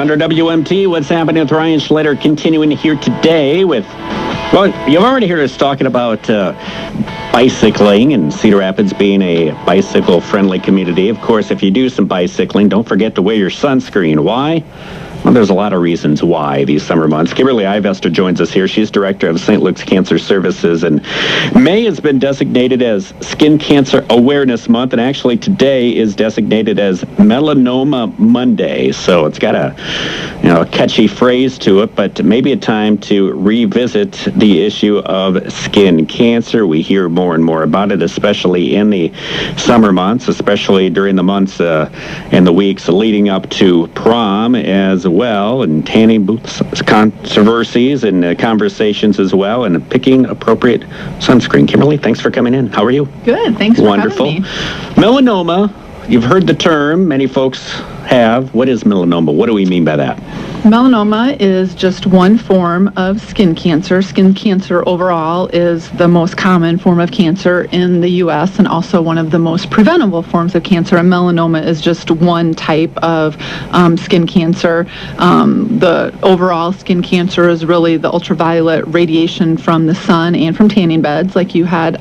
Thunder WMT, what's happening with Ryan Schlader, continuing here today with, well, you've already heard us talking about bicycling and Cedar Rapids being a bicycle-friendly community. Of course, if you do some bicycling, don't forget to wear your sunscreen. Why? Well, there's a lot of reasons why these summer months. Kimberly Ivester joins us here. She's director of St. Luke's Cancer Services, and May has been designated as Skin Cancer Awareness Month, and actually today is designated as Melanoma Monday. So it's got a catchy phrase to it, but maybe a time to revisit the issue of skin cancer. We hear more and more about it, especially in the summer months, especially during the months and the weeks leading up to prom as well, and tanning booths controversies and conversations as well, and picking appropriate sunscreen. Kimberly, thanks for coming in. How are you? Good. Thanks for having me. Melanoma, you've heard the term. Many folks have. What is melanoma? What do we mean by that? Melanoma is just one form of skin cancer. Skin cancer overall is the most common form of cancer in the U.S. and also one of the most preventable forms of cancer. And melanoma is just one type of skin cancer. The overall skin cancer is really the ultraviolet radiation from the sun and from tanning beds, like you had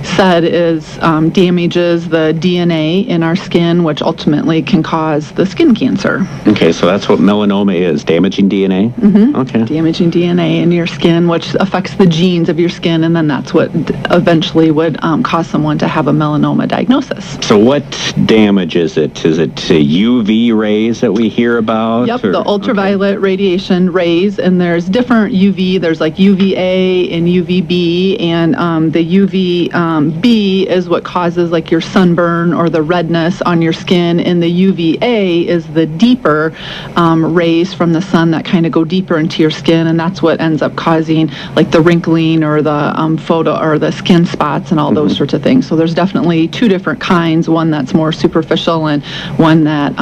said, is damages the DNA in our skin, which ultimately can cause the skin cancer. Okay, so that's what melanoma is, damaging DNA? Mm-hmm. Okay. Damaging DNA in your skin, which affects the genes of your skin, and then that's what eventually would cause someone to have a melanoma diagnosis. So what damage is it? Is it UV rays that we hear about? Yep, the ultraviolet radiation rays, and there's different UV. There's like UVA and UVB, and the UVB is what causes like your sunburn or the redness on your skin, and the UVA is the deeper rays from the sun that kind of go deeper into your skin, and that's what ends up causing like the wrinkling or the photo or the skin spots and all those sorts of things. So there's definitely two different kinds, one that's more superficial and one that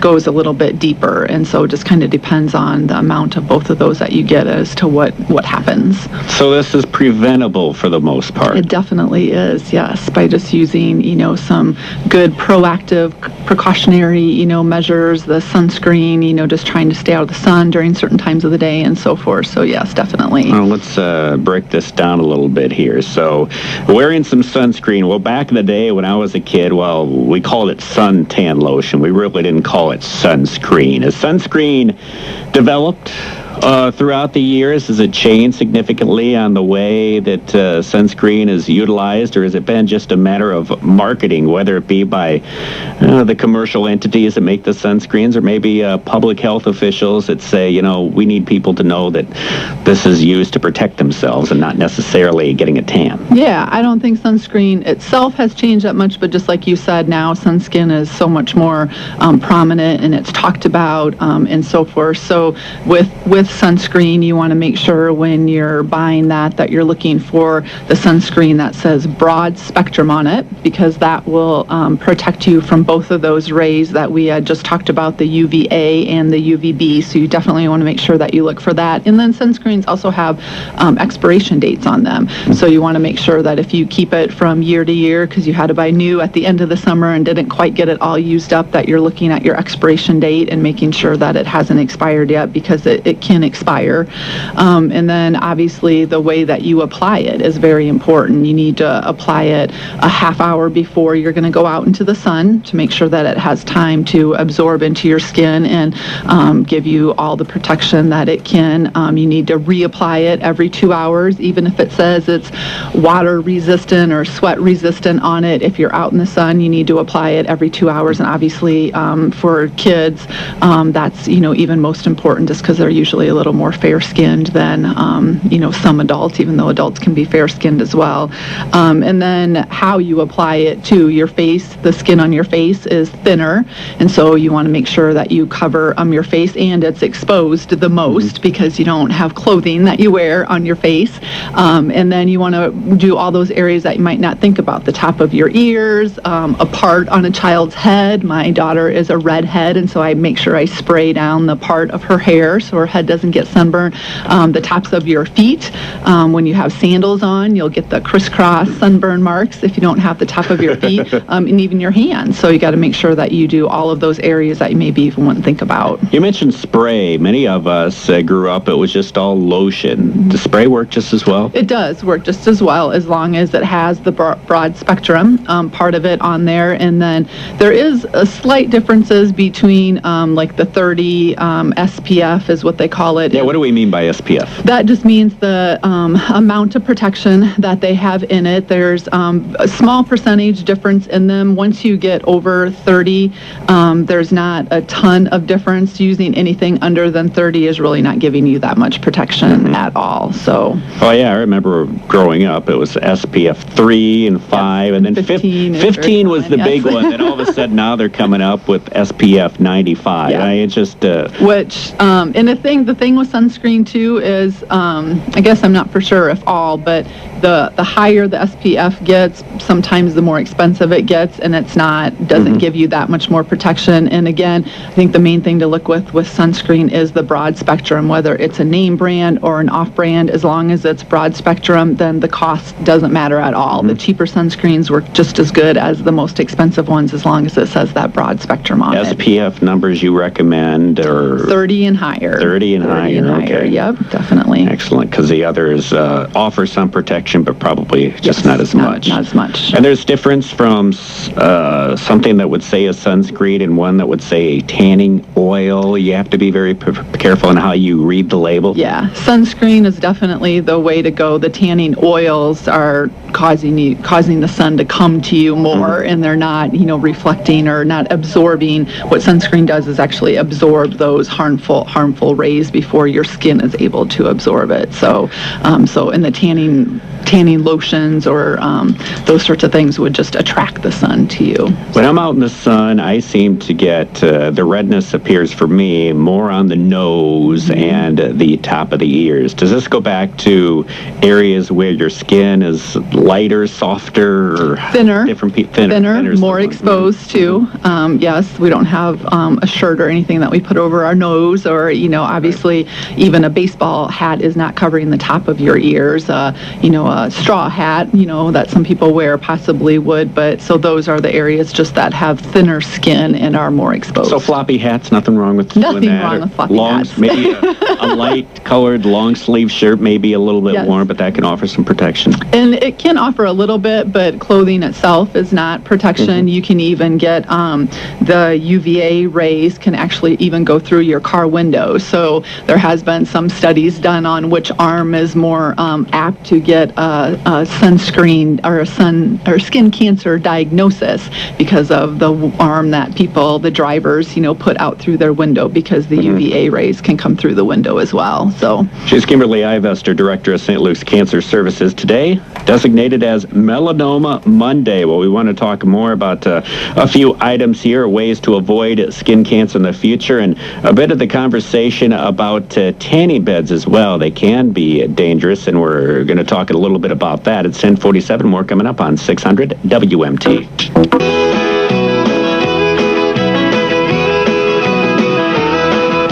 goes a little bit deeper, and so it just kind of depends on the amount of both of those that you get as to what happens. So this is preventable for the most part? It definitely is, yes, by just using some good proactive precautionary measures, the sunscreen, just trying to stay out of the sun during certain times of the day and so forth. So yes, definitely. Well, let's break this down a little bit here. So wearing some sunscreen, well, back in the day when I was a kid, well, we called it suntan lotion. We really didn't call it sunscreen. Has sunscreen developed throughout the years? Has it changed significantly on the way that sunscreen is utilized, or has it been just a matter of marketing, whether it be by the commercial entities that make the sunscreens, or maybe public health officials that say, we need people to know that this is used to protect themselves and not necessarily getting a tan? Yeah, I don't think sunscreen itself has changed that much, but just like you said, now sunscreen is so much more prominent, and it's talked about and so forth. So with sunscreen, you want to make sure when you're buying that you're looking for the sunscreen that says broad spectrum on it, because that will protect you from both of those rays that we had just talked about, the UVA and the UVB. So you definitely want to make sure that you look for that. And then sunscreens also have expiration dates on them. So you want to make sure that if you keep it from year to year, because you had to buy new at the end of the summer and didn't quite get it all used up, that you're looking at your expiration date and making sure that it hasn't expired yet, because it can expire. And then obviously the way that you apply it is very important. You need to apply it a half hour before you're going to go out into the sun to make sure that it has time to absorb into your skin and give you all the protection that it can. You need to reapply it every 2 hours, even if it says it's water resistant or sweat resistant on it. If you're out in the sun, you need to apply it every 2 hours. And obviously for kids, that's even most important, just because they're usually a little more fair-skinned than some adults, even though adults can be fair-skinned as well. And then how you apply it to your face, the skin on your face is thinner, and so you want to make sure that you cover your face and it's exposed the most, because you don't have clothing that you wear on your face. And then you want to do all those areas that you might not think about, the top of your ears, a part on a child's head. My daughter is a redhead, and so I make sure I spray down the part of her hair so her head doesn't doesn't get sunburn. The tops of your feet, when you have sandals on, you'll get the crisscross sunburn marks if you don't have the top of your feet, and even your hands. So you got to make sure that you do all of those areas that you maybe even wouldn't think about. You mentioned spray. Many of us grew up, it was just all lotion. Does spray work just as well? It does work just as well, as long as it has the broad spectrum part of it on there. And then there is a slight differences between like the 30 SPF is what they call it. Yeah, what do we mean by SPF? That just means the amount of protection that they have in it. There's a small percentage difference in them. Once you get over 30, there's not a ton of difference. Using anything under than 30 is really not giving you that much protection at all. So. Oh yeah, I remember growing up, it was SPF 3 and 5, and then 15 was the big one. Then all of a sudden now they're coming up with SPF 95. Yeah. It's just... Which, and the thing with sunscreen too is, I guess I'm not for sure if all, but the higher the SPF gets, sometimes the more expensive it gets, and doesn't give you that much more protection. And again, I think the main thing to look with sunscreen is the broad spectrum, whether it's a name brand or an off brand. As long as it's broad spectrum, then the cost doesn't matter at all. The cheaper sunscreens work just as good as the most expensive ones, as long as it says that broad spectrum on it. SPF numbers you recommend are 30 and higher. 30 and higher. Okay. Yep, definitely. Excellent, because the others offer some protection, but probably just not as much. Not as much. And there's difference from something that would say a sunscreen and one that would say a tanning oil. You have to be very careful on how you read the label. Yeah, sunscreen is definitely the way to go. The tanning oils are causing the sun to come to you more, and they're not, reflecting or not absorbing. What sunscreen does is actually absorb those harmful rays before your skin is able to absorb it. So in the tanning lotions or those sorts of things would just attract the sun to you. When I'm out in the sun, I seem to get the redness appears for me more on the nose and the top of the ears. Does this go back to areas where your skin is lighter, softer, or thinner, thinner, more exposed to? Yes, we don't have a shirt or anything that we put over our nose, or obviously even a baseball hat is not covering the top of your ears. A straw hat, that some people wear possibly would, but so those are the areas just that have thinner skin and are more exposed. So floppy hats, nothing wrong with nothing doing that? Wrong with floppy hats. Maybe a light-colored long-sleeve shirt may be a little bit warm, but that can offer some protection. And it can offer a little bit, but clothing itself is not protection. You can even get the UVA rays can actually even go through your car windows. So there has been some studies done on which arm is more apt to get a sunscreen or a skin cancer diagnosis because of the arm that the drivers, put out through their window, because the UVA rays can come through the window as well. So she's Kimberly Ivester, Director of St. Luke's Cancer Services, today designated as Melanoma Monday. Well, we want to talk more about a few items here, ways to avoid skin cancer in the future, and a bit of the conversation about tanning beds as well. They can be dangerous, and we're going to talk a little bit about that. It's 10:47. More coming up on 600 WMT.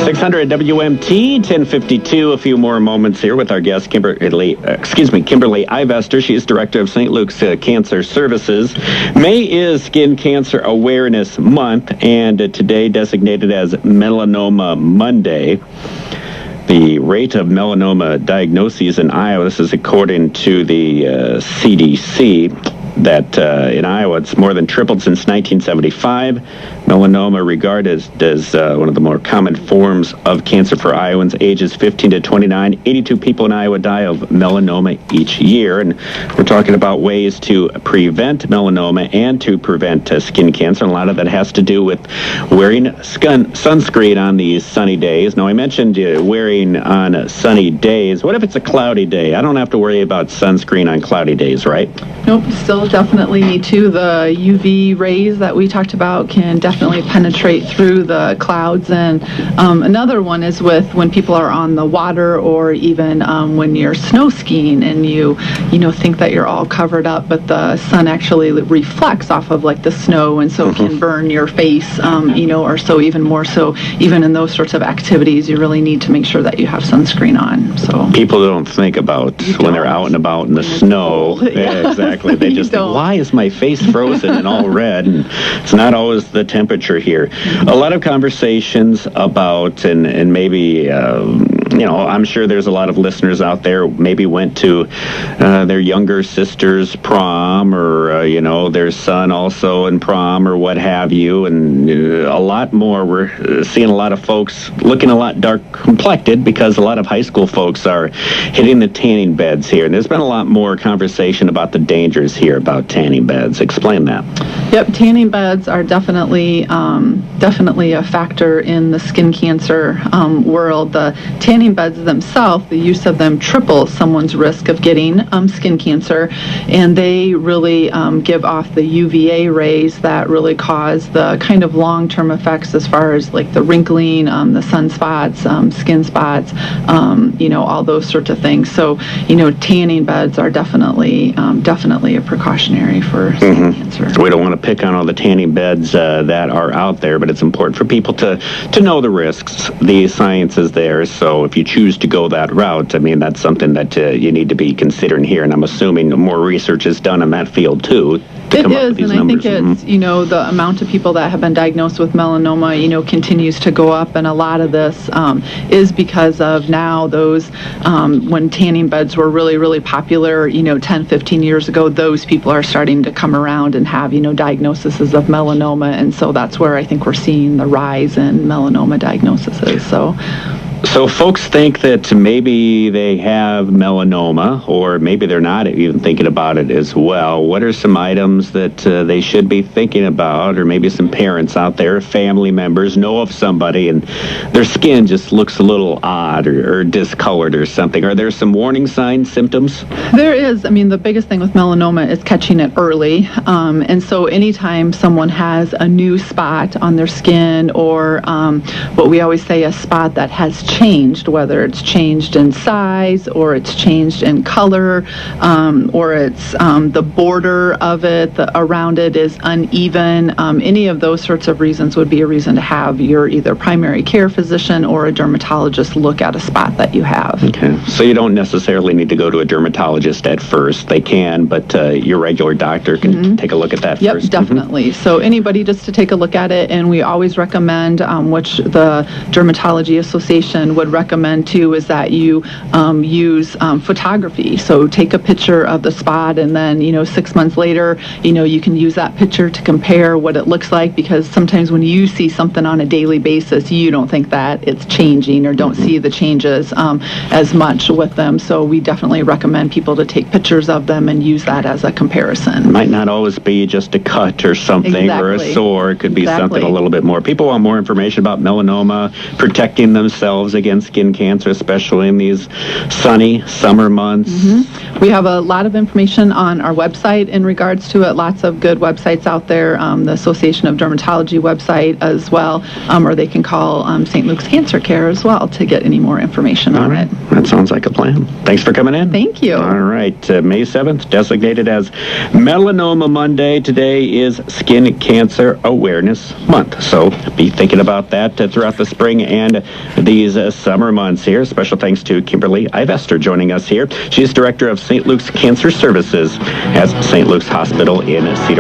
600 WMT, 10:52. A few more moments here with our guest, Kimberly Ivester. She is Director of St. Luke's Cancer Services. May is Skin Cancer Awareness Month, and today designated as Melanoma Monday. The rate of melanoma diagnoses in Iowa, this is according to the CDC, that in Iowa it's more than tripled since 1975. Melanoma regarded as one of the more common forms of cancer for Iowans ages 15 to 29. 82 people in Iowa die of melanoma each year. And we're talking about ways to prevent melanoma and to prevent skin cancer. And a lot of that has to do with wearing sunscreen on these sunny days. Now, I mentioned wearing on sunny days. What if it's a cloudy day? I don't have to worry about sunscreen on cloudy days, right? Nope, still Well, definitely, too, the UV rays that we talked about can definitely penetrate through the clouds. And another one is with when people are on the water, or even when you're snow skiing and you think that you're all covered up, but the sun actually reflects off of like the snow, and so it can burn your face, or so even more so. Even in those sorts of activities, you really need to make sure that you have sunscreen on. So people don't think about when they're out and about in the snow. Yeah, exactly. They just think, why is my face frozen and all red? And it's not always the temperature here. A lot of conversations about, and maybe, I'm sure there's a lot of listeners out there maybe went to their younger sister's prom, or, their son also in prom, or what have you. And a lot more, we're seeing a lot of folks looking a lot dark complected because a lot of high school folks are hitting the tanning beds here. And there's been a lot more conversation about the dangers here about tanning beds. Explain that. Yep, tanning beds are definitely a factor in the skin cancer world. The tanning beds themselves, the use of them triples someone's risk of getting skin cancer, and they really give off the UVA rays that really cause the kind of long-term effects as far as like the wrinkling, the sunspots, skin spots, all those sorts of things. So, tanning beds are definitely a precautionary for skin cancer. We don't want to pick on all the tanning beds that are out there, but it's important for people to know the risks. The science is there, so if you choose to go that route, that's something that you need to be considering here, and I'm assuming more research is done in that field too. It is, and I think it's, the amount of people that have been diagnosed with melanoma, continues to go up, and a lot of this is because of now those, when tanning beds were really, really popular, 10, 15 years ago, those people are starting to come around and have, diagnoses of melanoma, and so that's where I think we're seeing the rise in melanoma diagnoses. So folks think that maybe they have melanoma, or maybe they're not even thinking about it as well. What are some items that they should be thinking about, or maybe some parents out there, family members, know of somebody and their skin just looks a little odd or discolored or something? Are there some warning signs, symptoms? There is. The biggest thing with melanoma is catching it early. And so anytime someone has a new spot on their skin, or what we always say, a spot that has changed, whether it's changed in size, or it's changed in color, or it's the border of it, around it is uneven. Any of those sorts of reasons would be a reason to have your either primary care physician or a dermatologist look at a spot that you have. Okay, so you don't necessarily need to go to a dermatologist at first. They can, but your regular doctor can take a look at that first. Yep, definitely. So anybody just to take a look at it, and we always recommend, which the Dermatology Association would recommend too, is that you use photography. So take a picture of the spot, and then 6 months later, you can use that picture to compare what it looks like, because sometimes when you see something on a daily basis, you don't think that it's changing, or don't see the changes as much with them. So we definitely recommend people to take pictures of them and use that as a comparison. It might not always be just a cut or something, or a sore. It could be something a little bit more. People want more information about melanoma, protecting themselves against skin cancer, especially in these sunny summer months. We have a lot of information on our website in regards to it. Lots of good websites out there. The Association of Dermatology website as well, or they can call St. Luke's Cancer Care as well to get any more information on it. That sounds like a plan. Thanks for coming in. Thank you. All right. May 7th, designated as Melanoma Monday. Today is Skin Cancer Awareness Month. So be thinking about that throughout the spring and these summer months here. Special thanks to Kimberly Ivester joining us here. She's Director of St. Luke's Cancer Services at St. Luke's Hospital in Cedar.